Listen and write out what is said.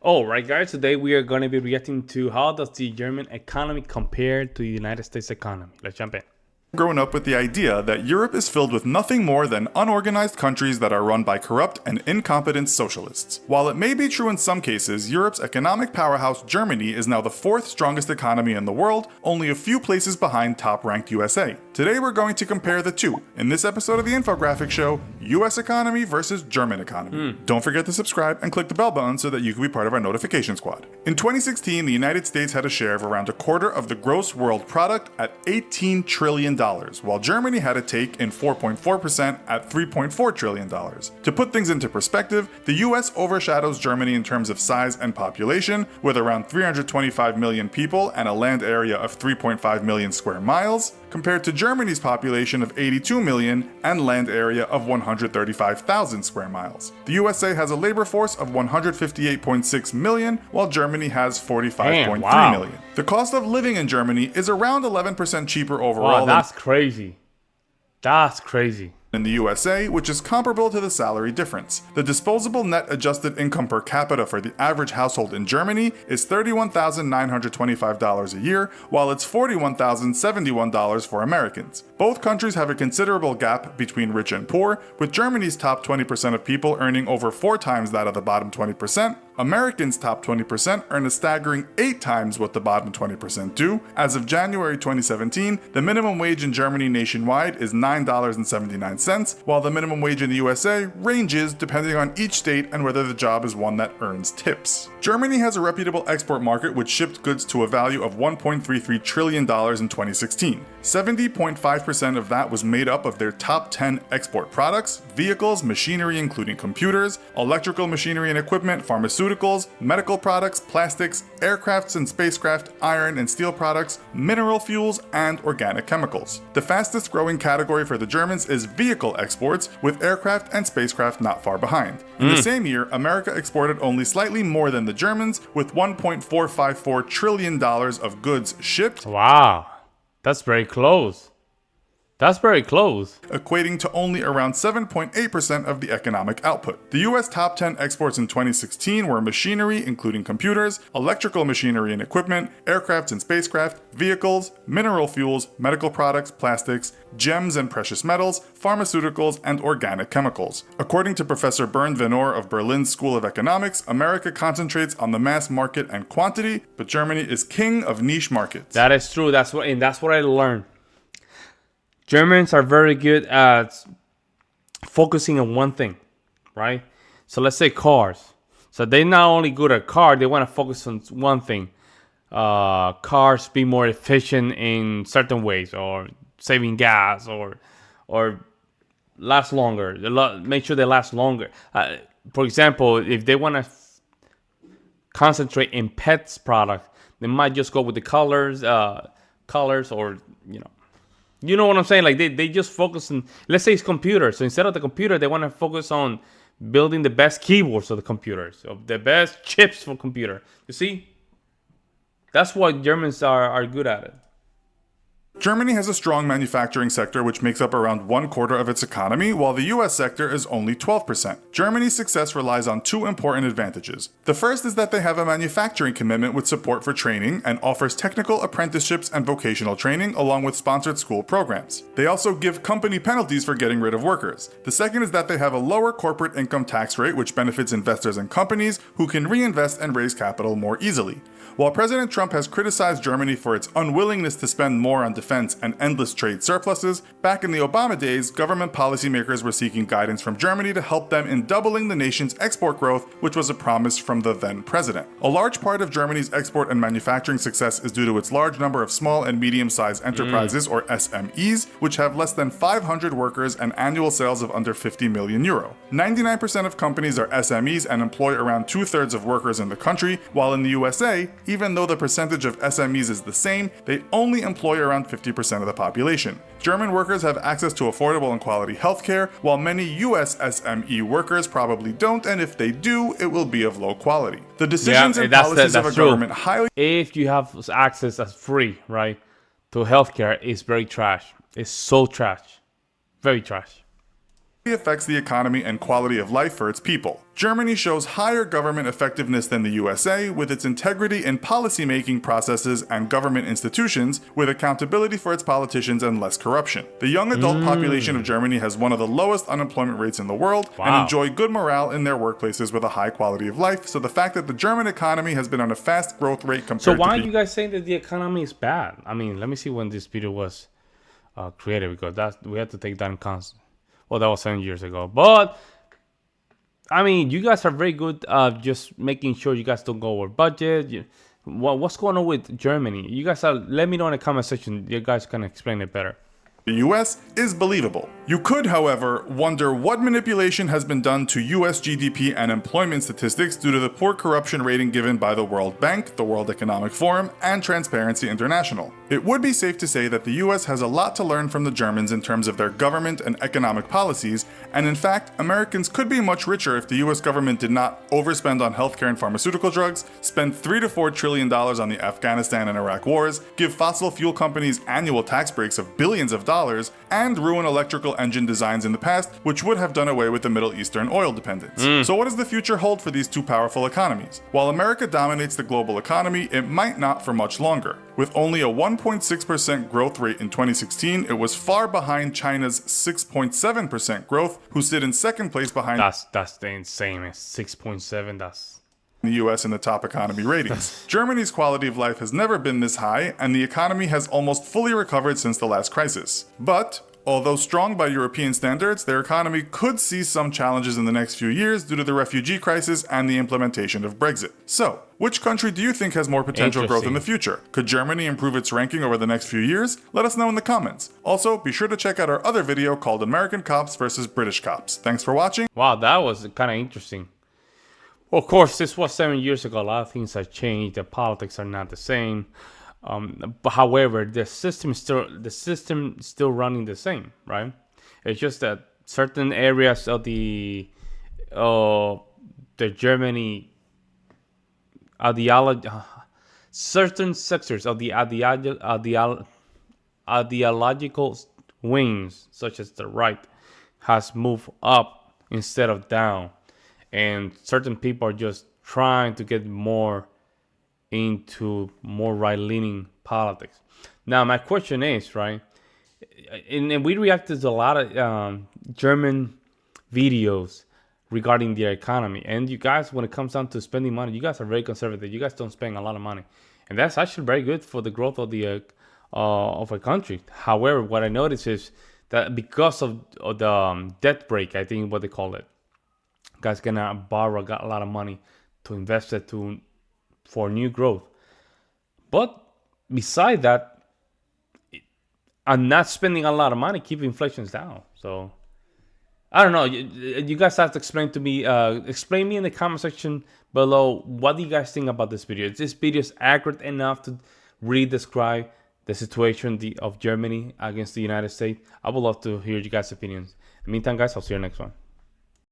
All right, guys. Today we are going to be reacting to how does the German economy compare to the United States economy. Let's jump in. Grown up with the idea that Europe is filled with nothing more than unorganized countries that are run by corrupt and incompetent socialists. While it may be true in some cases, Europe's economic powerhouse Germany is now the fourth strongest economy in the world, only a few places behind top-ranked USA. Today we're going to compare the two. In this episode of the Infographic Show, US economy versus German economy. Don't forget to subscribe and click the bell button so that you can be part of our notification squad. In 2016, the United States had a share of around a quarter of the gross world product at $18 trillion. While Germany had a take in 4.4% at $3.4 trillion. To put things into perspective, the US overshadows Germany in terms of size and population, with around 325 million people and a land area of 3.5 million square miles, compared to Germany's population of 82 million and land area of 135,000 square miles. The USA has a labor force of 158.6 million, while Germany has 45.3 million. The cost of living in Germany is around 11% cheaper overall Wow, that's crazy. That's crazy. in the USA, which is comparable to the salary difference. The disposable net adjusted income per capita for the average household in Germany is $31,925 a year, while it's $41,071 for Americans. Both countries have a considerable gap between rich and poor, with Germany's top 20% of people earning over 4 times that of the bottom 20%. Americans' top 20% earn a staggering 8 times what the bottom 20% do. As of January 2017, the minimum wage in Germany nationwide is $9.79, while the minimum wage in the USA ranges depending on each state and whether the job is one that earns tips. Germany has a reputable export market which shipped goods to a value of $1.33 trillion in 2016. 70.5% of that was made up of their top 10 export products: vehicles, machinery including computers, electrical machinery and equipment, pharmaceuticals, medical products, plastics, aircrafts and spacecraft, iron and steel products, mineral fuels, and organic chemicals. The fastest growing category for the Germans is vehicle exports, with aircraft and spacecraft not far behind. In the same year, America exported only slightly more than the Germans, with $1.454 trillion of goods shipped. Wow, that's very close. That's very close. Equating to only around 7.8% of the economic output. The US top 10 exports in 2016 were machinery, including computers, electrical machinery and equipment, aircraft and spacecraft, vehicles, mineral fuels, medical products, plastics, gems and precious metals, pharmaceuticals, and organic chemicals. According to Professor Bernd Venor of Berlin's School of Economics, America concentrates on the mass market and quantity, but Germany is king of niche markets. That is true. That's what I learned. Germans are very good at focusing on one thing, right? So let's say cars. So they're not only good at cars, they want to focus on one thing. Cars be more efficient in certain ways, or saving gas, or last longer. Make sure they last longer. For example, if they want to concentrate in pets product, they might just go with the colors, or You know what I'm saying? Like they just focus on, let's say it's computers. So instead of the computer, they want to focus on building the best keyboards of the computers, so the best chips for computer. You see? That's what Germans are good at it. Germany has a strong manufacturing sector which makes up around 1/4 of its economy, while the US sector is only 12%. Germany's success relies on 2 important advantages. The first is that they have a manufacturing commitment with support for training and offers technical apprenticeships and vocational training along with sponsored school programs. They also give company penalties for getting rid of workers. The second is that they have a lower corporate income tax rate which benefits investors and companies who can reinvest and raise capital more easily. While President Trump has criticized Germany for its unwillingness to spend more on defense and endless trade surpluses, back in the Obama days, government policymakers were seeking guidance from Germany to help them in doubling the nation's export growth, which was a promise from the then president. A large part of Germany's export and manufacturing success is due to its large number of small and medium-sized enterprises, or SMEs, which have less than 500 workers and annual sales of under 50 million euro. 99% of companies are SMEs and employ around 2/3 of workers in the country, while in the USA, even though the percentage of SMEs is the same, they only employ around 50% of the population. German workers have access to affordable and quality healthcare, while many US SME workers probably don't, and if they do, it will be of low quality. The decisions and policies of a government highly... If you have access as free, right, to healthcare, it's very trash. It's so trash. Very trash. affects the economy and quality of life for its people. Germany shows higher government effectiveness than the USA with its integrity in policy-making processes and government institutions, with accountability for its politicians and less corruption. The young adult population of Germany has one of the lowest unemployment rates in the world and enjoy good morale in their workplaces with a high quality of life, so the fact that the German economy has been on a fast growth rate compared So to why are you guys saying that the economy is bad? I mean, let me see when this video was created, because we had to take that in constant. Well, that was 7 years ago. But, I mean, you guys are very good just making sure you guys don't go over budget. What's going on with Germany? You guys let me know in the comment section. You guys can explain it better. The US is believable. You could, however, wonder what manipulation has been done to US GDP and employment statistics due to the poor corruption rating given by the World Bank, the World Economic Forum, and Transparency International. It would be safe to say that the US has a lot to learn from the Germans in terms of their government and economic policies, and in fact, Americans could be much richer if the US government did not overspend on healthcare and pharmaceutical drugs, spend $3 to $4 trillion on the Afghanistan and Iraq wars, give fossil fuel companies annual tax breaks of billions of dollars, and ruin electrical engine designs in the past, which would have done away with the Middle Eastern oil dependence. So what does the future hold for these two powerful economies? While America dominates the global economy, it might not for much longer. With only a 1.6% growth rate in 2016, it was far behind China's 6.7% growth, who sit in second place behind That's the insane, man. 6.7, that's... the US in the top economy ratings. Germany's quality of life has never been this high, and the economy has almost fully recovered since the last crisis. But, although strong by European standards, their economy could see some challenges in the next few years due to the refugee crisis and the implementation of Brexit. So, which country do you think has more potential growth in the future? Could Germany improve its ranking over the next few years? Let us know in the comments. Also, be sure to check out our other video called American Cops versus British Cops. Thanks for watching. Wow, that was kind of interesting. Well, of course, this was 7 years ago. A lot of things have changed. The politics are not the same. But however, the system is still running the same, right? It's just that certain areas of the Germany ideology, certain sectors of the ideological wings, such as the right, has moved up instead of down, and certain people are just trying to get more into more right-leaning politics. Now, my question is, right, and we reacted to a lot of German videos regarding their economy, and you guys, when it comes down to spending money, you guys are very conservative. You guys don't spend a lot of money, and that's actually very good for the growth of the of a country. However, what I noticed is that because of the debt break, I think what they call it, guys gonna borrow a lot of money to invest it for new growth. But beside that, I'm not spending a lot of money, keep inflation down. So I don't know. You guys have to explain to me. Explain me in the comment section below. What do you guys think about this video? Is this video accurate enough to really describe the situation of Germany against the United States? I would love to hear you guys' opinions. In the meantime, guys, I'll see you next one.